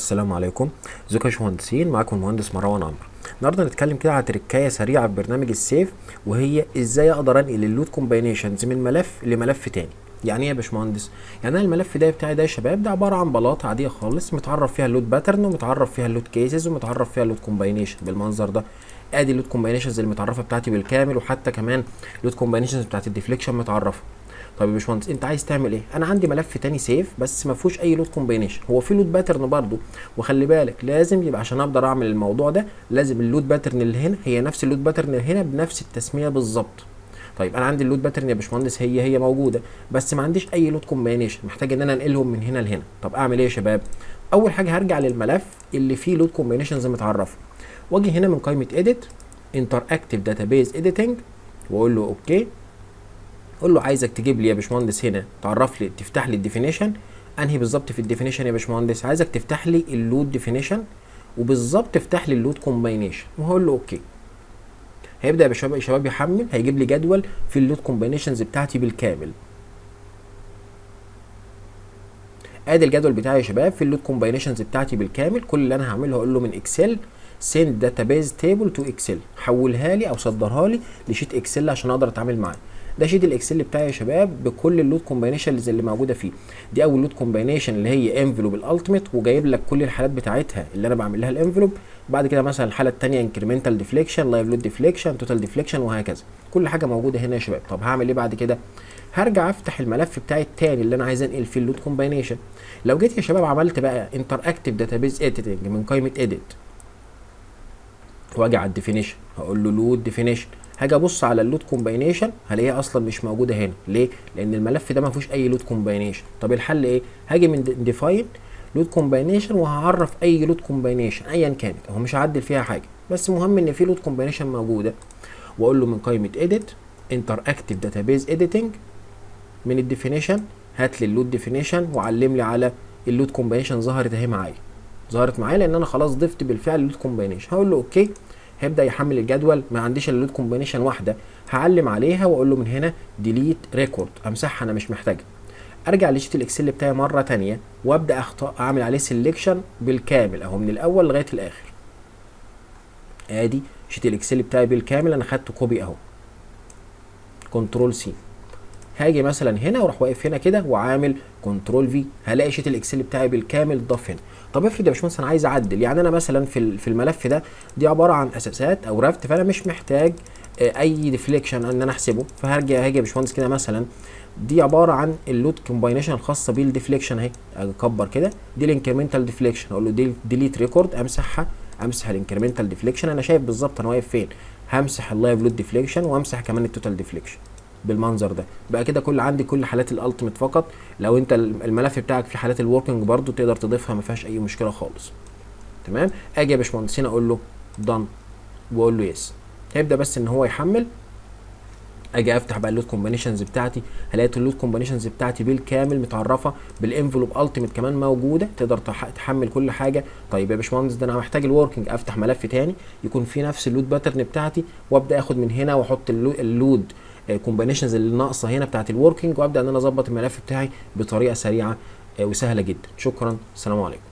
السلام عليكم. ازيكم يا باشمهندسين؟ معاكم المهندس مروان عمرو. النهارده هنتكلم كده على تركايه سريعه في برنامج السيف، وهي ازاي اقدر انقل اللود كومباينيشنز من ملف لملف تاني. يعني ايه يا باشمهندس؟ يعني انا الملف ده بتاعي ده يا شباب ده عباره عن بلاطه عاديه خالص، متعرف فيها اللود باترن ومتعرف فيها اللود كيسز ومتعرف فيها اللود كومباينيشن بالمنظر ده. ادي اللود كومباينيشنز المتعرفه بتاعتي بالكامل، وحتى كمان اللود كومباينيشنز بتاعت الديفليكشن متعرفه. طيب يا باشمهندس انت عايز تعمل ايه؟ انا عندي ملف تاني سيف بس ما فيهوش اي لود كومباينيشن، هو في لود باترن برضه، وخلي بالك لازم يبقى عشان اقدر اعمل الموضوع ده لازم اللود باترن اللي هنا هي نفس اللود باترن اللي هنا بنفس التسميه بالظبط. طيب انا عندي اللود باترن يا باشمهندس هي موجوده، بس ما عنديش اي لود كومباينيشن، محتاج ان انا انقلهم من هنا لهنا. طب اعمل ايه يا شباب؟ اول حاجه هرجع للملف اللي فيه لود كومباينيشنز متعرفه، واجي هنا من قائمه اديت انتراكتيف داتابيز اديتنج، واقول له اوكي. قول له عايزك تجيب لي يا باشمهندس هنا تعرف لي تفتح لي الديفينيشن. انهي بالظبط في الديفينيشن يا باشمهندس؟ عايزك تفتح لي اللود ديفينيشن، وبالظبط تفتح لي اللود كومباينيشن، وهقول له اوكي. هيبدا يا شباب يحمل، هيجيب لي جدول في اللود كومباينيشنز بتاعتي بالكامل. ادي الجدول بتاعي يا شباب في اللود كومباينيشنز بتاعتي بالكامل. كل اللي انا هعمله هقول له من اكسل سند داتابيز تيبل تو اكسل، حولها لي او صدرها لي لشيت اكسل عشان اقدر اتعامل معاه. ده شيت الاكسل بتاعي يا شباب بكل اللود كومباينيشنز اللي موجوده فيه. دي اول لود كومباينيشن اللي هي انفلوب الالتيميت، وجايب لك كل الحالات بتاعتها اللي انا بعمل لها الانفلوب. بعد كده مثلا الحاله الثانيه انكريمنتال ديفليكشن، لايف لود ديفليكشن، توتال ديفليكشن، وهكذا. كل حاجه موجوده هنا يا شباب. طب هعمل ايه بعد كده؟ هرجع افتح الملف بتاعي الثاني اللي انا عايز انقل فيه اللود كومباينيشن. لو جيت يا شباب عملت بقى انتراكتيف داتابيز اديتنج من قائمه اديت، واجي على الديفينيشن هقول له لود ديفينيشن، هاجي ابص على اللود كومباينيشن هلاقيها اصلا مش موجوده هنا. ليه؟ لان الملف ده ما فيهوش اي لود كومباينيشن. طب الحل ايه؟ هاجي من ديفاين لود كومباينيشن، وهعرف اي لود كومباينيشن ايا كانت، اهو مش هعدل فيها حاجه، بس المهم ان في لود كومباينيشن موجوده. واقول له من قائمه اديت انتراكتيف داتابيز اديتنج، من الديفينيشن هات لي اللود ديفينيشن، وعلم لي على اللود كومباينيشن. ظهرت اهي معايا، ظهرت معايا لان انا خلاص ضفت بالفعل اللود كومباينيشن. هقول له اوكي. هيبدا يحمل الجدول، ما عنديش الا اللود كومباينيشن واحده، هعلم عليها واقول له من هنا ديليت ريكورد، امسحها انا مش محتاجها. ارجع لشيت الاكسل بتاعي مره ثانيه، وابدا اعمل عليه سيلكشن بالكامل اهو من الاول لغايه الاخر. ادي شيت الاكسل بتاعي بالكامل انا خدته كوبي اهو، كنترول سي. هاجي مثلا هنا واروح واقف هنا كده وعامل كنترول في، هلاقي شيت الاكسل بتاعي بالكامل اتضاف هنا. طب افرض يا باشمهندس انا عايز اعدل، يعني انا مثلا في الملف ده دي عباره عن اساسات او رافت، فانا مش محتاج اي ديفليكشن ان انا احسبه، هاجي يا باشمهندس كده مثلا دي عباره عن اللود كومباينيشن الخاصه بالديفليكشن اهي، اكبر كده دي الانكريمنتال ديفليكشن، اقول له ديليت ريكورد، امسحها، امسح الانكريمنتال ديفليكشن. انا شايف بالظبط انا واقف فين، همسح اللايف لود ديفليكشن وامسح كمان التوتال ديفليكشن بالمنظر ده. بقى كده عندي كل حالات الالتيميت فقط. لو انت الملف بتاعك في حالات الوركينج برضو تقدر تضيفها، ما فيهاش اي مشكله خالص. تمام. اجي يا باشمهندس هنا اقول له دان، واقول له يس. هيبدا بس ان هو يحمل. اجي افتح بقى اللود كومبانيشنز بتاعتي، هلاقي اللود كومبانيشنز بتاعتي بالكامل متعرفه بالانفلوب التيميت كمان موجوده، تقدر تحمل كل حاجه. طيب يا باشمهندس ده انا محتاج الوركينج، افتح ملف تاني يكون فيه نفس اللود باترن بتاعتي، وابدا اخد من هنا واحط اللود كومبانيشنز اللي ناقصه هنا بتاعت الوركينج، وابدا ان انا اظبط الملف بتاعي بطريقه سريعه وسهله جدا. شكرا، السلام عليكم.